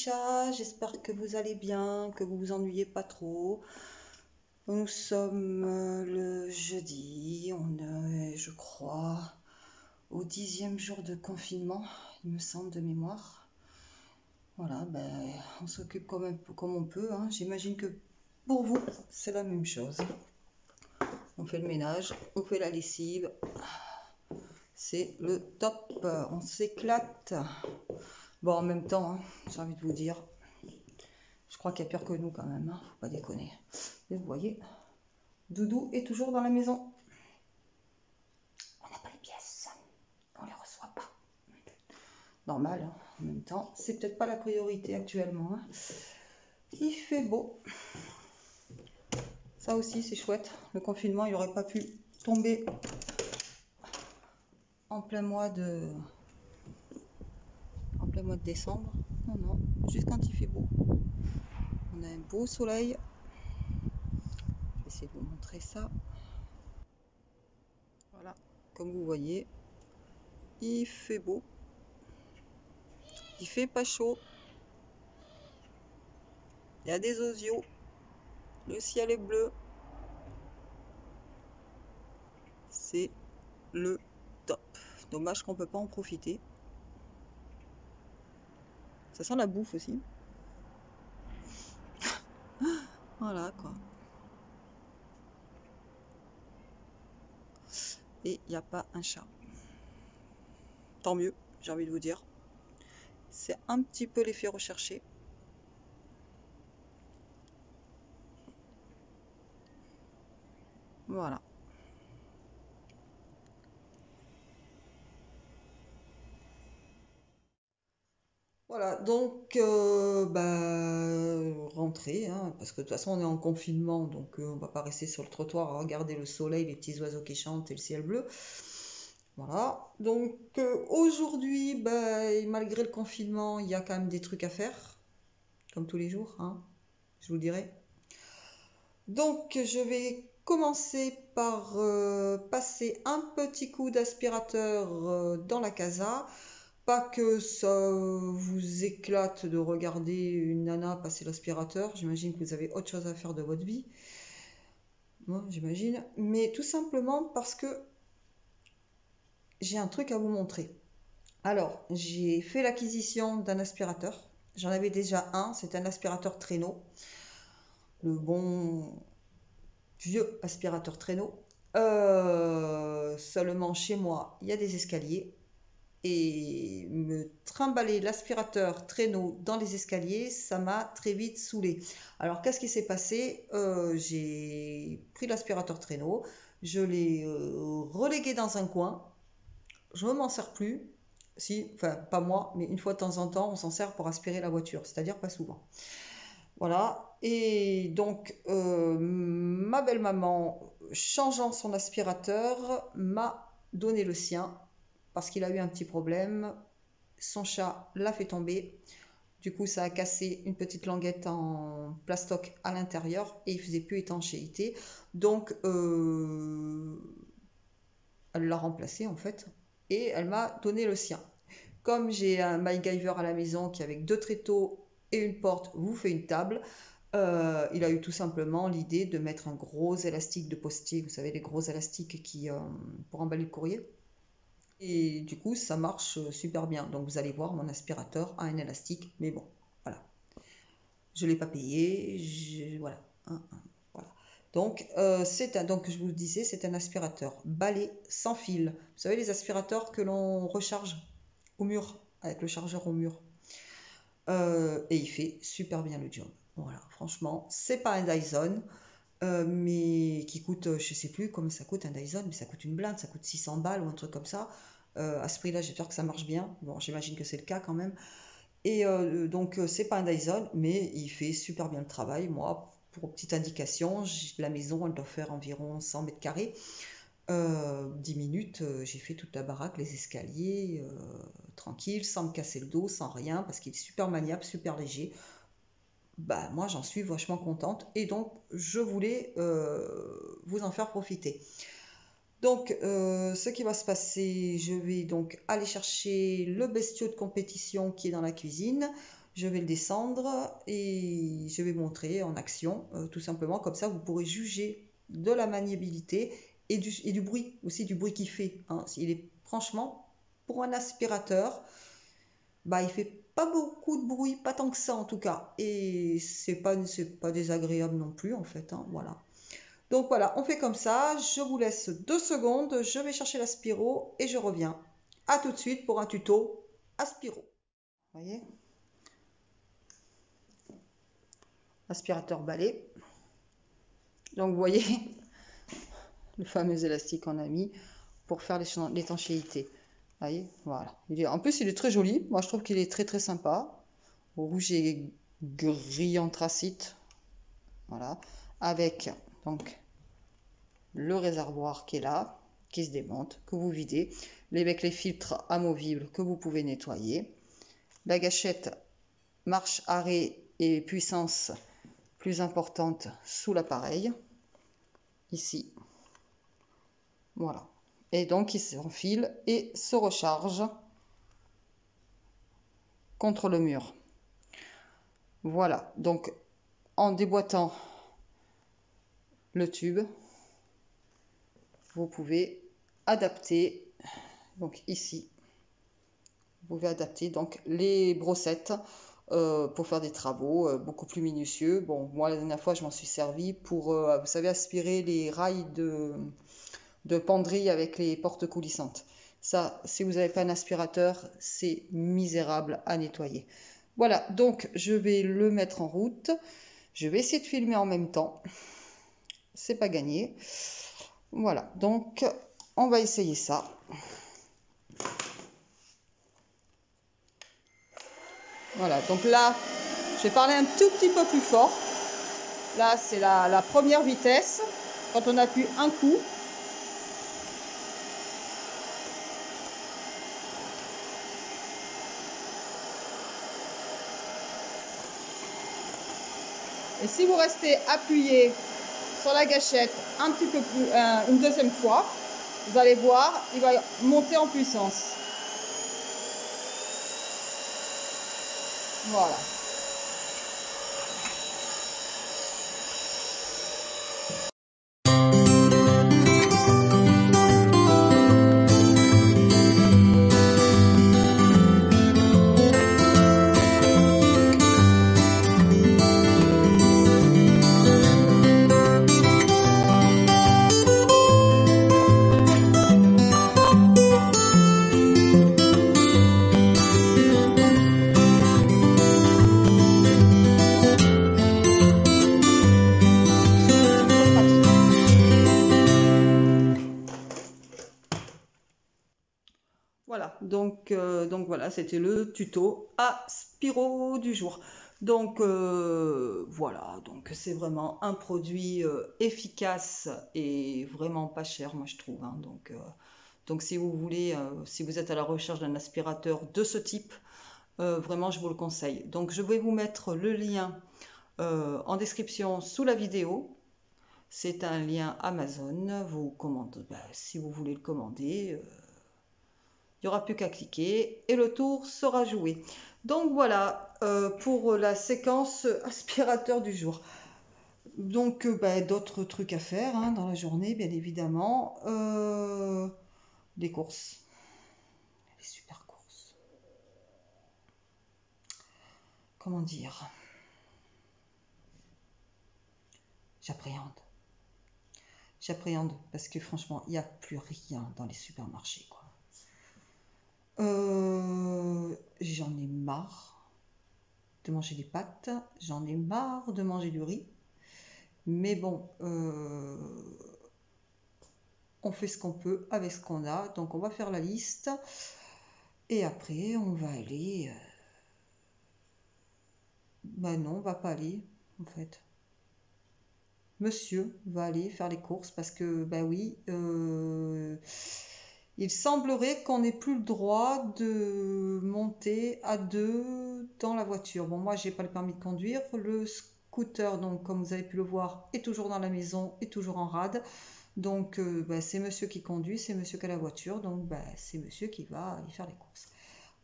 chats, j'espère que vous allez bien, que vous vous ennuyez pas trop. Nous sommes le jeudi, on est, je crois, au 10e jour de confinement, il me semble de mémoire. Voilà, ben, on s'occupe comme on peut, hein. J'imagine que pour vous, c'est la même chose. On fait le ménage, on fait la lessive, c'est le top, on s'éclate. Bon, en même temps, hein, j'ai envie de vous dire, je crois qu'il y a pire que nous quand même, hein, faut pas déconner. Et vous voyez, Doudou est toujours dans la maison. On n'a pas les pièces, on les reçoit pas. Normal, hein, en même temps, c'est peut-être pas la priorité actuellement, hein. Il fait beau. Ça aussi, c'est chouette. Le confinement, il n'aurait pas pu tomber en plein mois de décembre. Non, non, juste quand il fait beau. On a un beau soleil. Je vais essayer de vous montrer ça. Voilà, comme vous voyez, il fait beau. Il fait pas chaud. Il y a des osios. Le ciel est bleu. C'est le top. Dommage qu'on peut pas en profiter. Ça sent la bouffe aussi. Voilà quoi. Et il n'y a pas un chat. Tant mieux, j'ai envie de vous dire. C'est un petit peu l'effet recherché. Voilà. Voilà, donc rentrer, hein, parce que de toute façon on est en confinement, donc on va pas rester sur le trottoir à regarder le soleil, les petits oiseaux qui chantent et le ciel bleu. Voilà, donc aujourd'hui, malgré le confinement, il y a quand même des trucs à faire, comme tous les jours, hein, je vous le dirai. Donc je vais commencer par passer un petit coup d'aspirateur dans la casa. Pas que ça vous éclate de regarder une nana passer l'aspirateur. J'imagine que vous avez autre chose à faire de votre vie. Moi, j'imagine. Mais tout simplement parce que j'ai un truc à vous montrer. Alors, j'ai fait l'acquisition d'un aspirateur. J'en avais déjà un. C'est un aspirateur traîneau. Le bon vieux aspirateur traîneau. Seulement chez moi, il y a des escaliers. Et me trimballer l'aspirateur traîneau dans les escaliers, ça m'a très vite saoulé. Alors qu'est-ce qui s'est passé? J'ai pris l'aspirateur traîneau, je l'ai relégué dans un coin, je ne m'en sers plus. Si, enfin pas moi, mais une fois de temps en temps, on s'en sert pour aspirer la voiture, c'est-à-dire pas souvent. Voilà, et donc ma belle-maman, changeant son aspirateur, m'a donné le sien parce qu'il a eu un petit problème. Son chat l'a fait tomber. Du coup, ça a cassé une petite languette en plastoc à l'intérieur et il faisait plus étanchéité. Donc, elle l'a remplacé en fait et elle m'a donné le sien. Comme j'ai un MacGyver à la maison qui, avec 2 tréteaux et une porte, vous fait une table, il a eu tout simplement l'idée de mettre un gros élastique de postier, vous savez, les gros élastiques pour emballer le courrier. Et du coup, ça marche super bien. Donc, vous allez voir, mon aspirateur a un élastique, mais bon, voilà. Je ne l'ai pas payé, voilà. Voilà. Donc, donc, je vous le disais, c'est un aspirateur balai sans fil. Vous savez, les aspirateurs que l'on recharge au mur, avec le chargeur au mur. Et il fait super bien le job. Voilà, franchement, c'est pas un Dyson, mais qui coûte, je sais plus combien ça coûte un Dyson, mais ça coûte une blinde, ça coûte 600 balles ou un truc comme ça. À ce prix-là, j'espère que ça marche bien. Bon, j'imagine que c'est le cas quand même. Et donc, c'est pas un Dyson, mais il fait super bien le travail. Moi, pour petite indication, la maison, elle doit faire environ 100 mètres carrés. 10 minutes, j'ai fait toute la baraque, les escaliers, tranquille, sans me casser le dos, sans rien, parce qu'il est super maniable, super léger. Bah, moi, j'en suis vachement contente et donc je voulais vous en faire profiter. Donc, ce qui va se passer, je vais donc aller chercher le bestiau de compétition qui est dans la cuisine. Je vais le descendre et je vais montrer en action, tout simplement. Comme ça, vous pourrez juger de la maniabilité et du bruit, aussi du bruit qu'il fait. Hein. Il est, franchement, pour un aspirateur, bah, il fait pas beaucoup de bruit, pas tant que ça en tout cas. Et c'est pas désagréable non plus, en fait. Hein, voilà. Donc voilà, on fait comme ça. Je vous laisse 2 secondes. Je vais chercher l'aspiro et je reviens. À tout de suite pour un tuto aspiro. Vous voyez? Aspirateur balai. Donc vous voyez le fameux élastique qu'on a mis pour faire l'étanchéité. Vous voyez, voilà. En plus, il est très joli. Moi, je trouve qu'il est très très sympa. Rouge et gris anthracite. Voilà. Avec donc le réservoir qui est là, qui se démonte, que vous videz. Avec les filtres amovibles que vous pouvez nettoyer. La gâchette marche arrêt et puissance plus importante sous l'appareil. Ici. Voilà. Et donc, il s'enfile et se recharge contre le mur. Voilà. Donc, en déboîtant le tube, vous pouvez adapter, donc ici, vous pouvez adapter donc les brossettes pour faire des travaux beaucoup plus minutieux. Bon, moi, la dernière fois, je m'en suis servi pour, vous savez, aspirer les rails de penderie avec les portes coulissantes. Ça, si vous n'avez pas un aspirateur, c'est misérable à nettoyer. Voilà, donc je vais le mettre en route. Je vais essayer de filmer en même temps. C'est pas gagné. Voilà, donc on va essayer ça. Voilà, donc là, je vais parler un tout petit peu plus fort. Là, c'est la première vitesse. Quand on appuie un coup, et si vous restez appuyé sur la gâchette un petit peu plus, une deuxième fois, vous allez voir, il va monter en puissance. Voilà. Voilà, donc voilà, c'était le tuto Aspiro du jour. Donc voilà, donc c'est vraiment un produit efficace et vraiment pas cher, moi je trouve. Hein. Donc si vous voulez, si vous êtes à la recherche d'un aspirateur de ce type, vraiment je vous le conseille. Donc je vais vous mettre le lien en description sous la vidéo. C'est un lien Amazon. Vous commandez, si vous voulez le commander. Il n'y aura plus qu'à cliquer et le tour sera joué. Donc voilà pour la séquence aspirateur du jour. Donc d'autres trucs à faire hein, dans la journée, bien évidemment. Des courses. Les super courses. Comment dire? J'appréhende. J'appréhende parce que franchement, il n'y a plus rien dans les supermarchés, quoi. J'en ai marre de manger des pâtes, j'en ai marre de manger du riz. Mais bon, on fait ce qu'on peut avec ce qu'on a. Donc on va faire la liste. Et après, on va aller... non, on va pas aller, en fait. Monsieur va aller faire les courses parce que, oui, il semblerait qu'on n'ait plus le droit de monter à deux dans la voiture. Bon, moi, j'ai pas le permis de conduire. Le scooter, donc, comme vous avez pu le voir, est toujours dans la maison, est toujours en rade. Donc, c'est monsieur qui conduit, c'est monsieur qui a la voiture. Donc, c'est monsieur qui va aller faire les courses.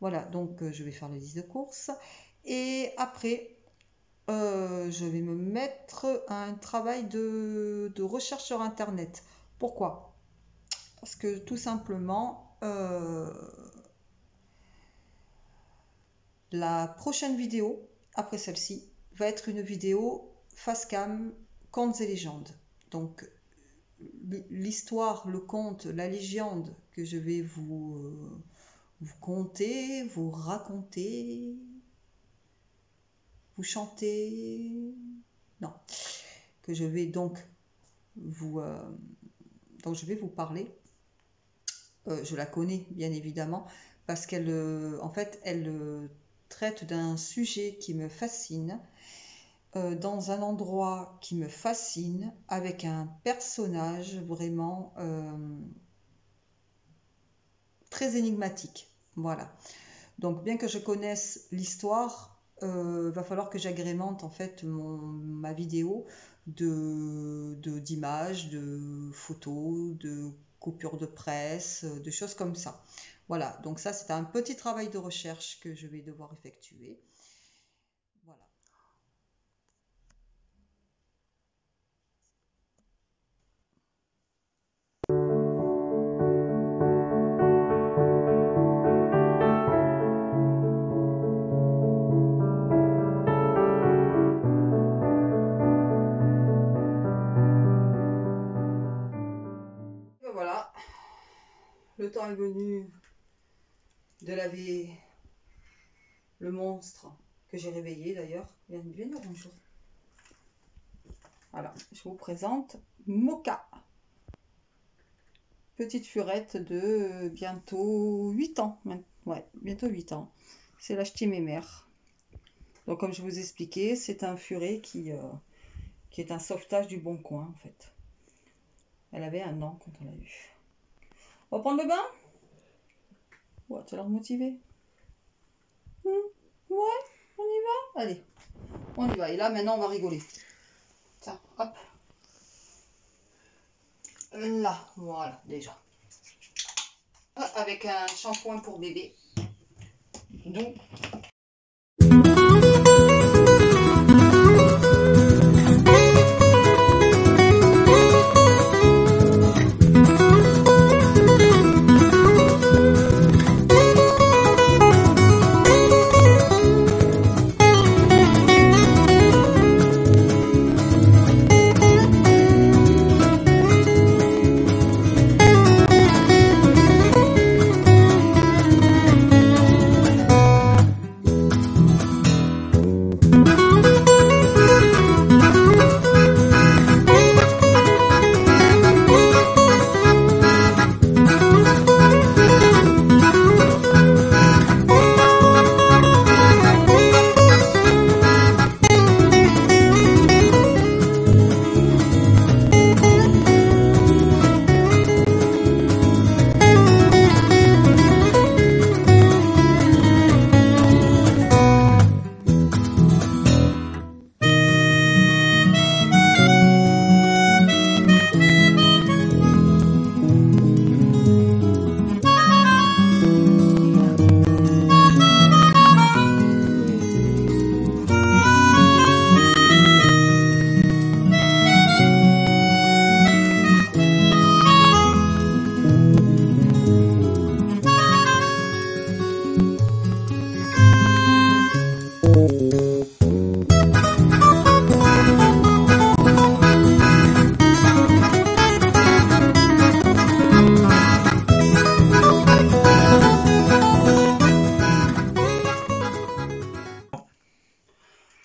Voilà, donc je vais faire la liste de courses. Et après, je vais me mettre à un travail de recherche sur Internet. Pourquoi? Parce que tout simplement, la prochaine vidéo, après celle-ci, va être une vidéo face cam, contes et légendes. Donc, l'histoire, le conte, la légende que je vais vous conter, vous raconter, vous chanter, non, que je vais donc je vais vous parler. Je la connais bien évidemment parce qu'elle, en fait, elle traite d'un sujet qui me fascine, dans un endroit qui me fascine, avec un personnage vraiment très énigmatique. Voilà. Donc, bien que je connaisse l'histoire, va falloir que j'agrémente en fait ma vidéo d'images, de photos, de coupures de presse, de choses comme ça. Voilà, donc ça c'est un petit travail de recherche que je vais devoir effectuer. Voilà. Et voilà, le temps est venu de laver le monstre que j'ai réveillé d'ailleurs. Bien le bonjour. Voilà, je vous présente Mocha. Petite furette de bientôt 8 ans. Ouais, bientôt 8 ans. C'est la ch'ti mémère. Donc comme je vous expliquais, c'est un furet qui est un sauvetage du Bon Coin en fait. Elle avait 1 an quand on l'a eu. On va prendre le bain? Ouais, tu as l'air motivé. Ouais, on y va? Allez, on y va. Et là, maintenant, on va rigoler. Tiens, hop. Là, voilà, déjà. Avec un shampoing pour bébé. Donc,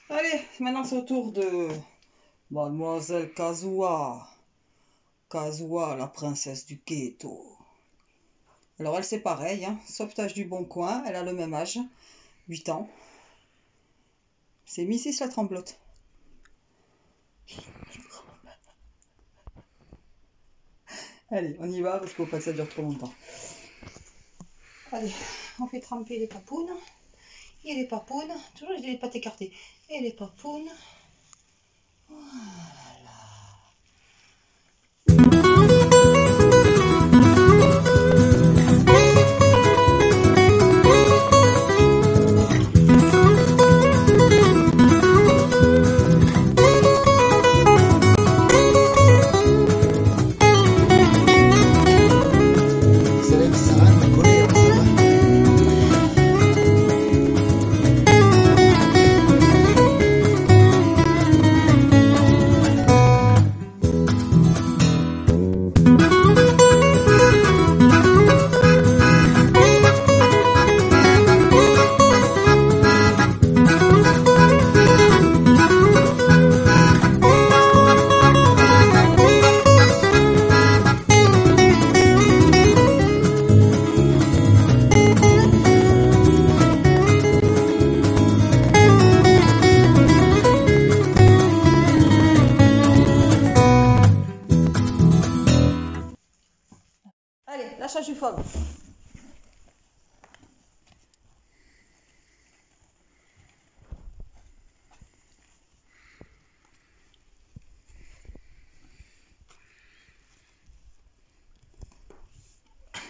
allez, maintenant c'est au tour de Mademoiselle Kazuha. Kazuha, la princesse du ghetto. Alors elle c'est pareil, hein, sauvetage du Bon Coin, elle a le même âge, 8 ans. C'est Mrs la tremblote. Allez, on y va parce qu'il faut pas que ça dure trop longtemps. Allez, on fait tremper les papounes. Et les papounes, toujours j'ai les pattes écartées. Et les papounes. Voilà.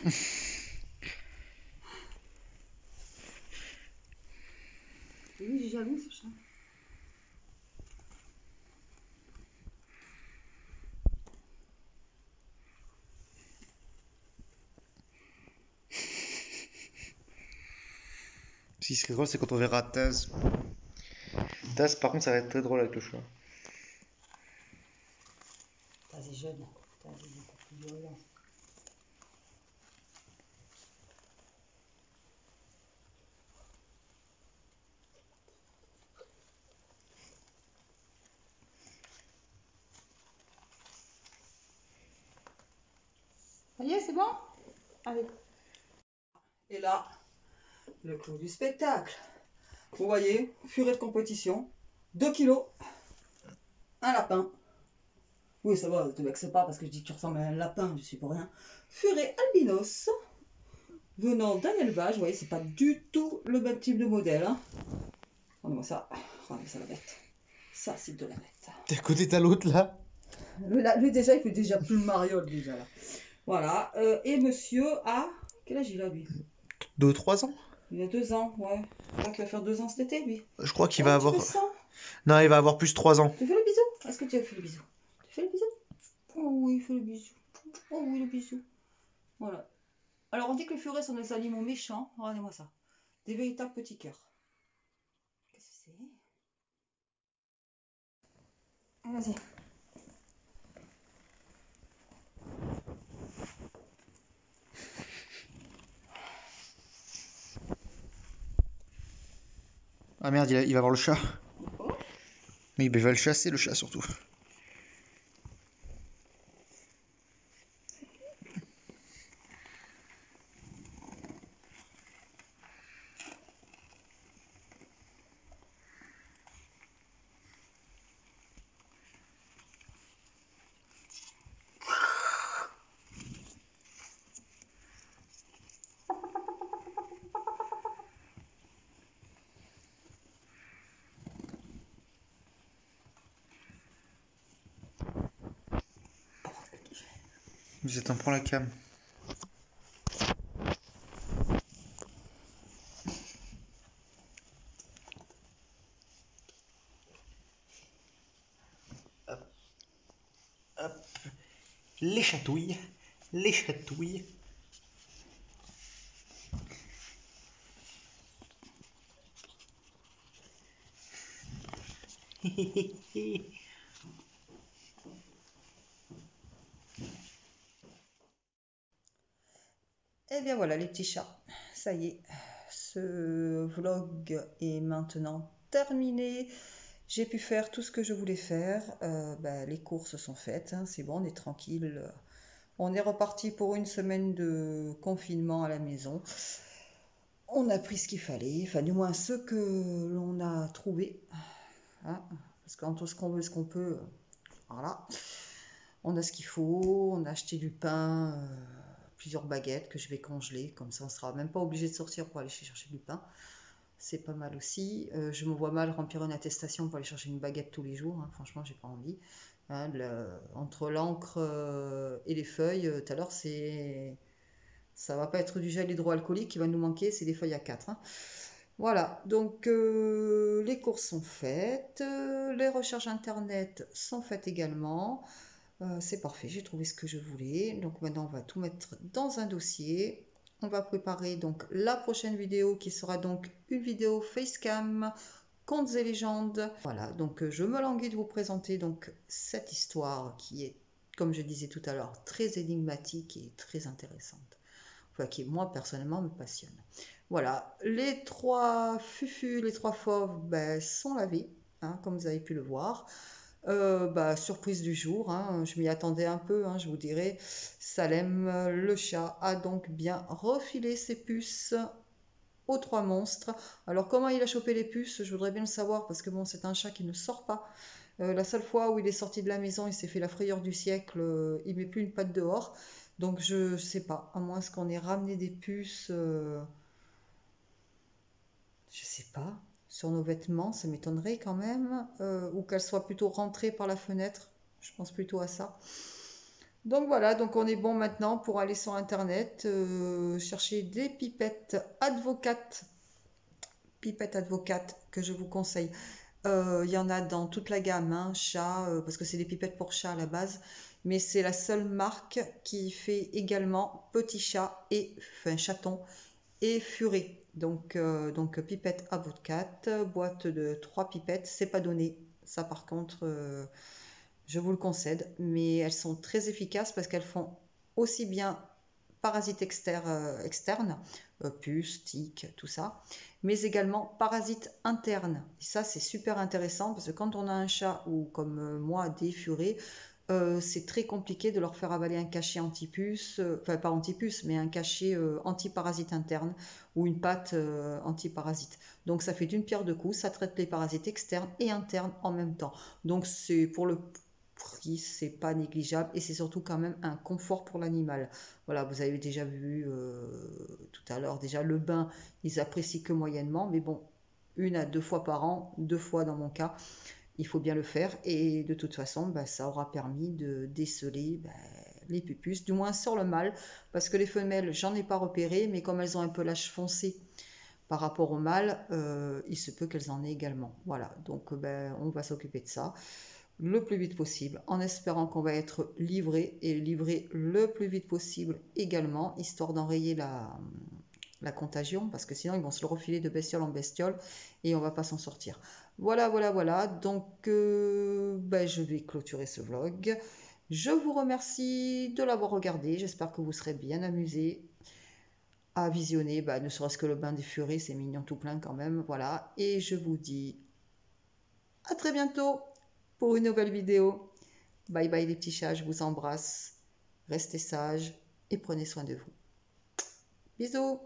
Oui, j'ai jaloux ce chat. Ce qui serait drôle, c'est quand on verra Taz. Taz, par contre, ça va être très drôle avec le chat. T'as des jeunes, t'as des beaucoup plus violents. Ça y est, c'est bon? Allez. Et là, le clou du spectacle. Vous voyez, furet de compétition, 2 kilos, un lapin. Oui, ça va, ne te vexe pas parce que je dis que tu ressembles à un lapin, je suis pour rien. Furet albinos, venant d'un élevage, vous voyez, c'est pas du tout le même type de modèle. Hein. Regardez-moi ça, regardez ça la bête. Ça, c'est de la bête. T'es à côté, t'as l'autre là. Lui, déjà, il fait déjà plus le mariole, déjà là. Voilà, et monsieur a. Quel âge il a, lui? 2 ou 3 ans. Il a 2 ans, ouais. Je crois qu'il va faire 2 ans cet été, lui. Je crois qu'il va Oh, tu avoir. me sens? Non, il va avoir plus de 3 ans. Tu fais le bisou? Est-ce que tu as fait le bisou? Tu fais le bisou? Oh oui, il fait le bisou. Oh oui, le bisou. Voilà. Alors, on dit que les furets sont des animaux méchants. Regardez-moi ça. Des véritables petits cœurs. Qu'est-ce que c'est? Ah, vas-y. Ah merde, il va avoir le chat. Oh. Mais il va le chasser, le chat surtout. Je t'en prends la cam. Hop. Les chatouilles. Les chatouilles. Eh bien voilà les petits chats, ça y est, ce vlog est maintenant terminé. J'ai pu faire tout ce que je voulais faire. Les courses sont faites, hein, c'est bon, on est tranquille. On est reparti pour une semaine de confinement à la maison. On a pris ce qu'il fallait, enfin du moins ce que l'on a trouvé. Hein, parce qu'entre ce qu'on veut et ce qu'on peut, voilà. On a ce qu'il faut, on a acheté du pain, plusieurs baguettes que je vais congeler, comme ça on sera même pas obligé de sortir pour aller chercher du pain. C'est pas mal aussi. Je me vois mal remplir une attestation pour aller chercher une baguette tous les jours, hein. Franchement, j'ai pas envie. Hein, entre l'encre et les feuilles, tout à l'heure, ça va pas être du gel hydroalcoolique qui va nous manquer, c'est des feuilles à 4. Hein. Voilà, donc les courses sont faites, les recherches internet sont faites également. C'est parfait, j'ai trouvé ce que je voulais. Donc maintenant, on va tout mettre dans un dossier. On va préparer donc la prochaine vidéo qui sera donc une vidéo facecam, contes et légendes. Voilà, donc je me languis de vous présenter donc cette histoire qui est, comme je disais tout à l'heure, très énigmatique et très intéressante. Enfin, qui moi personnellement me passionne. Voilà, les 3 fufus, les 3 fauves sont lavés, hein, comme vous avez pu le voir. Surprise du jour, hein, je m'y attendais un peu, hein, je vous dirais. Salem, le chat, a donc bien refilé ses puces aux 3 monstres. Alors comment il a chopé les puces, je voudrais bien le savoir, parce que bon, c'est un chat qui ne sort pas. La seule fois où il est sorti de la maison, il s'est fait la frayeur du siècle, il met plus une patte dehors. Donc je sais pas, à moins qu'on ait ramené des puces, je sais pas, sur nos vêtements, ça m'étonnerait quand même, ou qu'elles soient plutôt rentrées par la fenêtre, je pense plutôt à ça. Donc voilà, donc on est bon maintenant pour aller sur Internet, chercher des pipettes advocates que je vous conseille. Il y en a dans toute la gamme, hein, chat, parce que c'est des pipettes pour chat à la base, mais c'est la seule marque qui fait également petit chat et enfin chaton et furet. Donc pipette advocate, boîte de 3 pipettes, c'est pas donné. Ça par contre, je vous le concède, mais elles sont très efficaces parce qu'elles font aussi bien parasites externes, puces, tiques, tout ça, mais également parasites internes. Et ça, c'est super intéressant parce que quand on a un chat ou comme moi des furets, c'est très compliqué de leur faire avaler un cachet antipuce, enfin pas antipuce, mais un cachet antiparasite interne ou une pâte antiparasite. Donc ça fait d'une pierre deux coups, ça traite les parasites externes et internes en même temps. Donc c'est pour le prix, c'est pas négligeable et c'est surtout quand même un confort pour l'animal. Voilà, vous avez déjà vu tout à l'heure, déjà le bain, ils apprécient que moyennement, mais bon, 1 à 2 fois par an, 2 fois dans mon cas, il faut bien le faire et de toute façon, bah, ça aura permis de déceler bah, les pupus, du moins sur le mâle, parce que les femelles, j'en ai pas repéré, mais comme elles ont un pelage foncé par rapport au mâle, il se peut qu'elles en aient également. Voilà, donc ben, on va s'occuper de ça le plus vite possible, en espérant qu'on va être livré et livré le plus vite possible également, histoire d'enrayer la contagion, parce que sinon ils vont se le refiler de bestiole en bestiole et on va pas s'en sortir. Voilà, voilà, voilà. Donc, ben, je vais clôturer ce vlog. Je vous remercie de l'avoir regardé. J'espère que vous serez bien amusés à visionner, ben, ne serait-ce que le bain des furies, c'est mignon tout plein quand même. Voilà. Et je vous dis à très bientôt pour une nouvelle vidéo. Bye bye les petits chats, je vous embrasse. Restez sages et prenez soin de vous. Bisous!